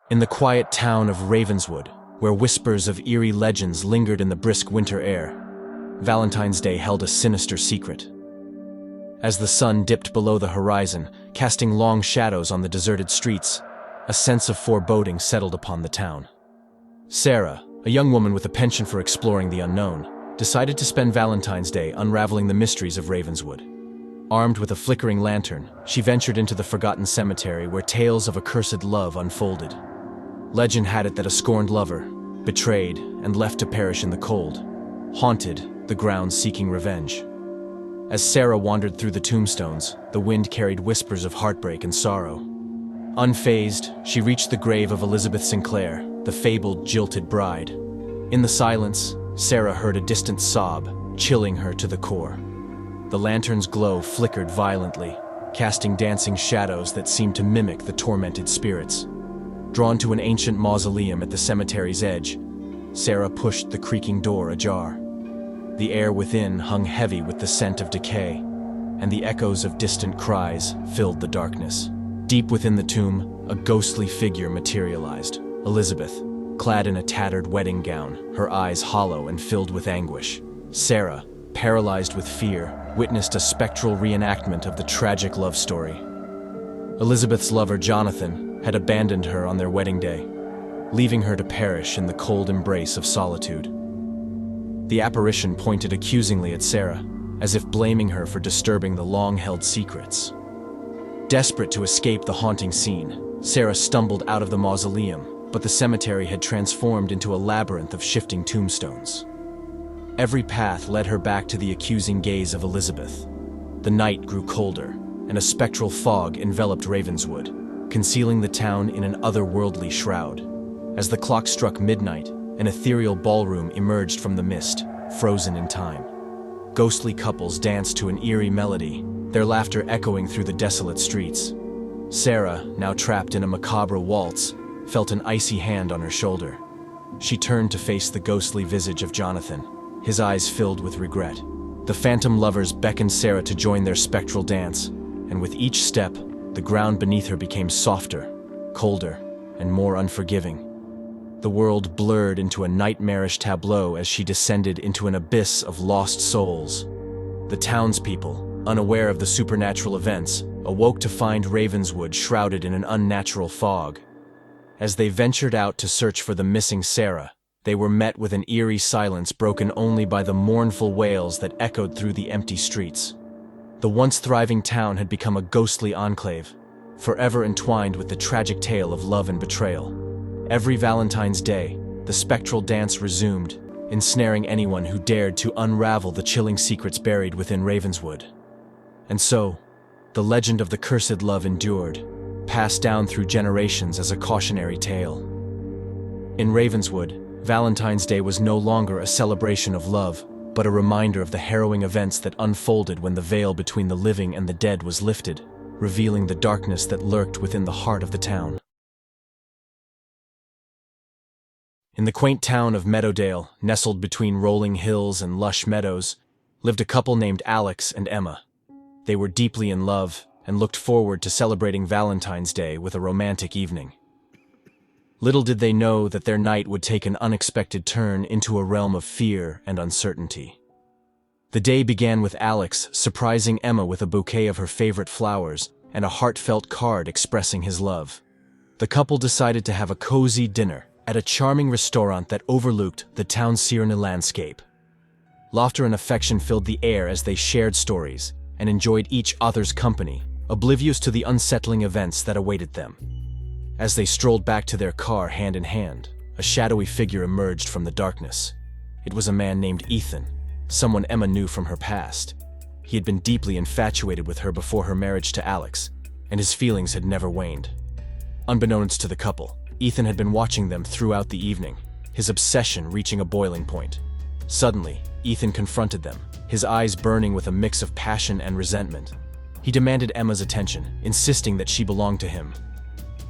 In the quiet town of Ravenswood, where whispers of eerie legends lingered in the brisk winter air, Valentine's Day held a sinister secret. As the sun dipped below the horizon, casting long shadows on the deserted streets, a sense of foreboding settled upon the town. Sarah, a young woman with a penchant for exploring the unknown, decided to spend Valentine's Day unraveling the mysteries of Ravenswood. Armed with a flickering lantern, she ventured into the forgotten cemetery where tales of accursed love unfolded. Legend had it that a scorned lover, betrayed and left to perish in the cold, haunted the grounds seeking revenge. As Sarah wandered through the tombstones, the wind carried whispers of heartbreak and sorrow. Unfazed, she reached the grave of Elizabeth Sinclair, the fabled jilted bride. In the silence, Sarah heard a distant sob, chilling her to the core. The lantern's glow flickered violently, casting dancing shadows that seemed to mimic the tormented spirits. Drawn to an ancient mausoleum at the cemetery's edge, Sarah pushed the creaking door ajar. The air within hung heavy with the scent of decay, and the echoes of distant cries filled the darkness. Deep within the tomb, a ghostly figure materialized. Elizabeth, clad in a tattered wedding gown, her eyes hollow and filled with anguish. Sarah, paralyzed with fear, witnessed a spectral reenactment of the tragic love story. Elizabeth's lover, Jonathan, had abandoned her on their wedding day, leaving her to perish in the cold embrace of solitude. The apparition pointed accusingly at Sarah, as if blaming her for disturbing the long-held secrets. Desperate to escape the haunting scene, Sarah stumbled out of the mausoleum, but the cemetery had transformed into a labyrinth of shifting tombstones. Every path led her back to the accusing gaze of Elizabeth. The night grew colder, and a spectral fog enveloped Ravenswood, concealing the town in an otherworldly shroud. As the clock struck midnight, an ethereal ballroom emerged from the mist, frozen in time. Ghostly couples danced to an eerie melody, their laughter echoing through the desolate streets. Sarah, now trapped in a macabre waltz, felt an icy hand on her shoulder. She turned to face the ghostly visage of Jonathan, his eyes filled with regret. The phantom lovers beckoned Sarah to join their spectral dance, and with each step, the ground beneath her became softer, colder, and more unforgiving. The world blurred into a nightmarish tableau as she descended into an abyss of lost souls. The townspeople, unaware of the supernatural events, awoke to find Ravenswood shrouded in an unnatural fog. As they ventured out to search for the missing Sarah, they were met with an eerie silence broken only by the mournful wails that echoed through the empty streets. The once thriving town had become a ghostly enclave, forever entwined with the tragic tale of love and betrayal. Every Valentine's Day, the spectral dance resumed, ensnaring anyone who dared to unravel the chilling secrets buried within Ravenswood. And so, the legend of the cursed love endured, passed down through generations as a cautionary tale. In Ravenswood, Valentine's Day was no longer a celebration of love, but a reminder of the harrowing events that unfolded when the veil between the living and the dead was lifted, revealing the darkness that lurked within the heart of the town. In the quaint town of Meadowdale, nestled between rolling hills and lush meadows, lived a couple named Alex and Emma. They were deeply in love and looked forward to celebrating Valentine's Day with a romantic evening. Little did they know that their night would take an unexpected turn into a realm of fear and uncertainty. The day began with Alex surprising Emma with a bouquet of her favorite flowers and a heartfelt card expressing his love. The couple decided to have a cozy dinner at a charming restaurant that overlooked the town's serene landscape. Laughter and affection filled the air as they shared stories and enjoyed each other's company, oblivious to the unsettling events that awaited them. As they strolled back to their car hand in hand, a shadowy figure emerged from the darkness. It was a man named Ethan, someone Emma knew from her past. He had been deeply infatuated with her before her marriage to Alex, and his feelings had never waned. Unbeknownst to the couple, Ethan had been watching them throughout the evening, his obsession reaching a boiling point. Suddenly, Ethan confronted them, his eyes burning with a mix of passion and resentment. He demanded Emma's attention, insisting that she belonged to him.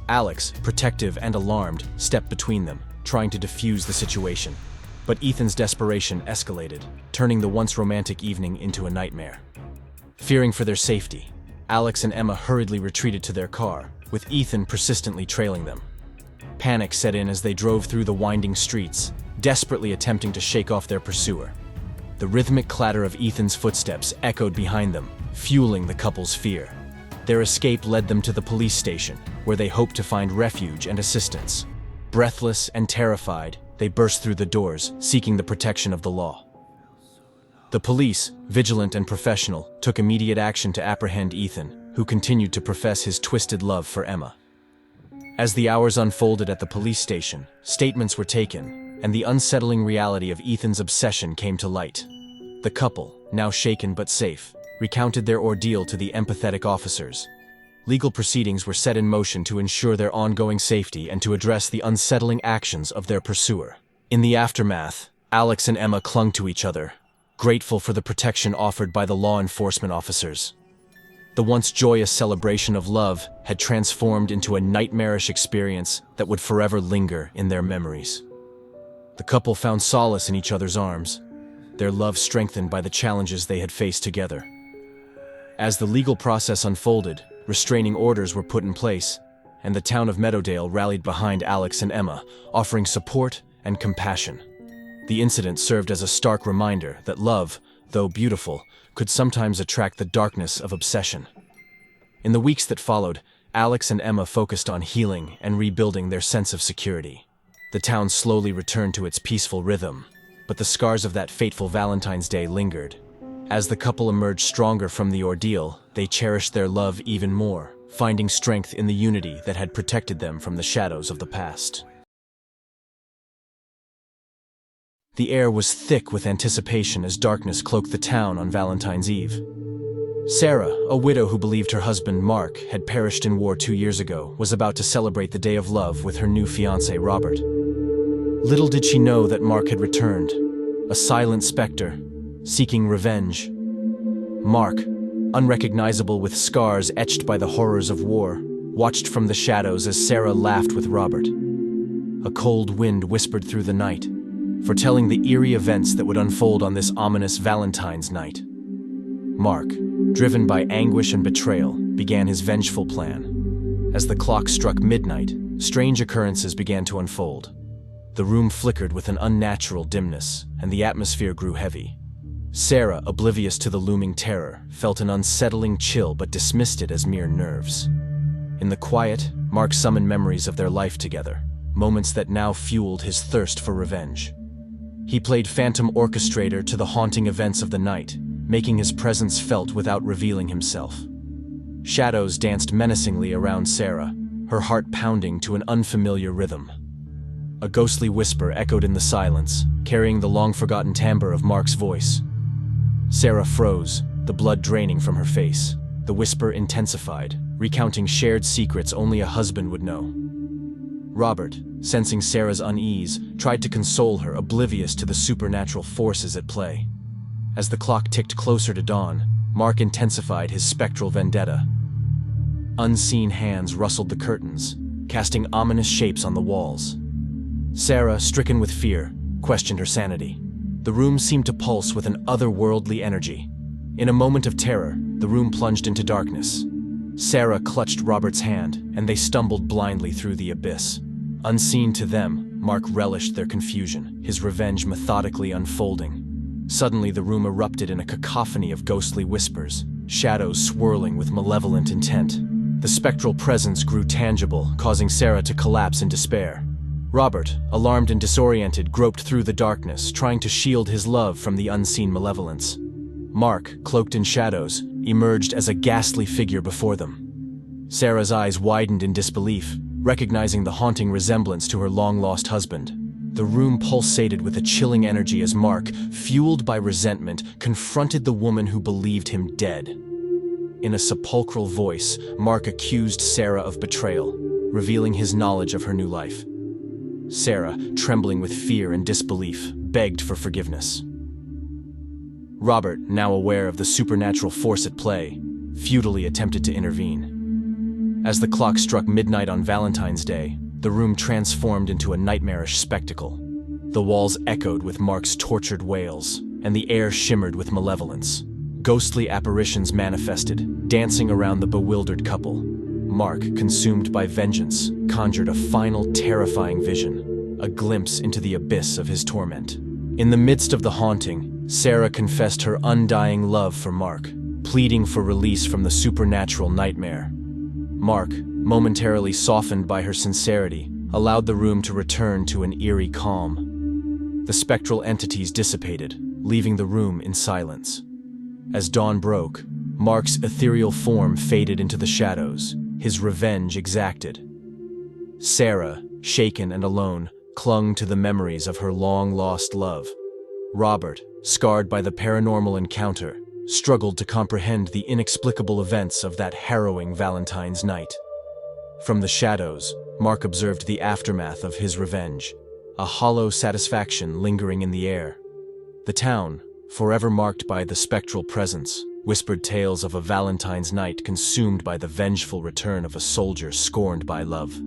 Alex, protective and alarmed, stepped between them, trying to defuse the situation. But Ethan's desperation escalated, turning the once romantic evening into a nightmare. Fearing for their safety, Alex and Emma hurriedly retreated to their car, with Ethan persistently trailing them. Panic set in as they drove through the winding streets, desperately attempting to shake off their pursuer. The rhythmic clatter of Ethan's footsteps echoed behind them, fueling the couple's fear. Their escape led them to the police station, where they hoped to find refuge and assistance. Breathless and terrified, they burst through the doors, seeking the protection of the law. The police, vigilant and professional, took immediate action to apprehend Ethan, who continued to profess his twisted love for Emma. As the hours unfolded at the police station, statements were taken, and the unsettling reality of Ethan's obsession came to light. The couple, now shaken but safe, recounted their ordeal to the empathetic officers. Legal proceedings were set in motion to ensure their ongoing safety and to address the unsettling actions of their pursuer. In the aftermath, Alex and Emma clung to each other, grateful for the protection offered by the law enforcement officers. The once joyous celebration of love had transformed into a nightmarish experience that would forever linger in their memories. The couple found solace in each other's arms, their love strengthened by the challenges they had faced together. As the legal process unfolded, restraining orders were put in place, and the town of Meadowdale rallied behind Alex and Emma, offering support and compassion. The incident served as a stark reminder that love, though beautiful, could sometimes attract the darkness of obsession. In the weeks that followed, Alex and Emma focused on healing and rebuilding their sense of security. The town slowly returned to its peaceful rhythm, but the scars of that fateful Valentine's Day lingered. As the couple emerged stronger from the ordeal, they cherished their love even more, finding strength in the unity that had protected them from the shadows of the past. The air was thick with anticipation as darkness cloaked the town on Valentine's Eve. Sarah, a widow who believed her husband Mark had perished in war 2 years ago, was about to celebrate the day of love with her new fiancé Robert. Little did she know that Mark had returned, a silent specter, seeking revenge. Mark, unrecognizable with scars etched by the horrors of war, watched from the shadows as Sarah laughed with Robert. A cold wind whispered through the night, foretelling the eerie events that would unfold on this ominous Valentine's night. Mark, driven by anguish and betrayal, began his vengeful plan. As the clock struck midnight, strange occurrences began to unfold. The room flickered with an unnatural dimness, and the atmosphere grew heavy. Sarah, oblivious to the looming terror, felt an unsettling chill but dismissed it as mere nerves. In the quiet, Mark summoned memories of their life together, moments that now fueled his thirst for revenge. He played phantom orchestrator to the haunting events of the night, making his presence felt without revealing himself. Shadows danced menacingly around Sarah, her heart pounding to an unfamiliar rhythm. A ghostly whisper echoed in the silence, carrying the long-forgotten timbre of Mark's voice. Sarah froze, the blood draining from her face. The whisper intensified, recounting shared secrets only a husband would know. Robert, sensing Sarah's unease, tried to console her, oblivious to the supernatural forces at play. As the clock ticked closer to dawn, Mark intensified his spectral vendetta. Unseen hands rustled the curtains, casting ominous shapes on the walls. Sarah, stricken with fear, questioned her sanity. The room seemed to pulse with an otherworldly energy. In a moment of terror, the room plunged into darkness. Sarah clutched Robert's hand, and they stumbled blindly through the abyss. Unseen to them, Mark relished their confusion, his revenge methodically unfolding. Suddenly, the room erupted in a cacophony of ghostly whispers, shadows swirling with malevolent intent. The spectral presence grew tangible, causing Sarah to collapse in despair. Robert, alarmed and disoriented, groped through the darkness, trying to shield his love from the unseen malevolence. Mark, cloaked in shadows, emerged as a ghastly figure before them. Sarah's eyes widened in disbelief, recognizing the haunting resemblance to her long-lost husband. The room pulsated with a chilling energy as Mark, fueled by resentment, confronted the woman who believed him dead. In a sepulchral voice, Mark accused Sarah of betrayal, revealing his knowledge of her new life. Sarah, trembling with fear and disbelief, begged for forgiveness. Robert, now aware of the supernatural force at play, futilely attempted to intervene. As the clock struck midnight on Valentine's Day, the room transformed into a nightmarish spectacle. The walls echoed with Mark's tortured wails, and the air shimmered with malevolence. Ghostly apparitions manifested, dancing around the bewildered couple. Mark, consumed by vengeance, conjured a final terrifying vision, a glimpse into the abyss of his torment. In the midst of the haunting, Sarah confessed her undying love for Mark, pleading for release from the supernatural nightmare. Mark, momentarily softened by her sincerity, allowed the room to return to an eerie calm. The spectral entities dissipated, leaving the room in silence. As dawn broke, Mark's ethereal form faded into the shadows, his revenge exacted. Sarah, shaken and alone, clung to the memories of her long-lost love. Robert, scarred by the paranormal encounter, struggled to comprehend the inexplicable events of that harrowing Valentine's night. From the shadows, Mark observed the aftermath of his revenge, a hollow satisfaction lingering in the air. The town, forever marked by the spectral presence, whispered tales of a Valentine's night consumed by the vengeful return of a soldier scorned by love.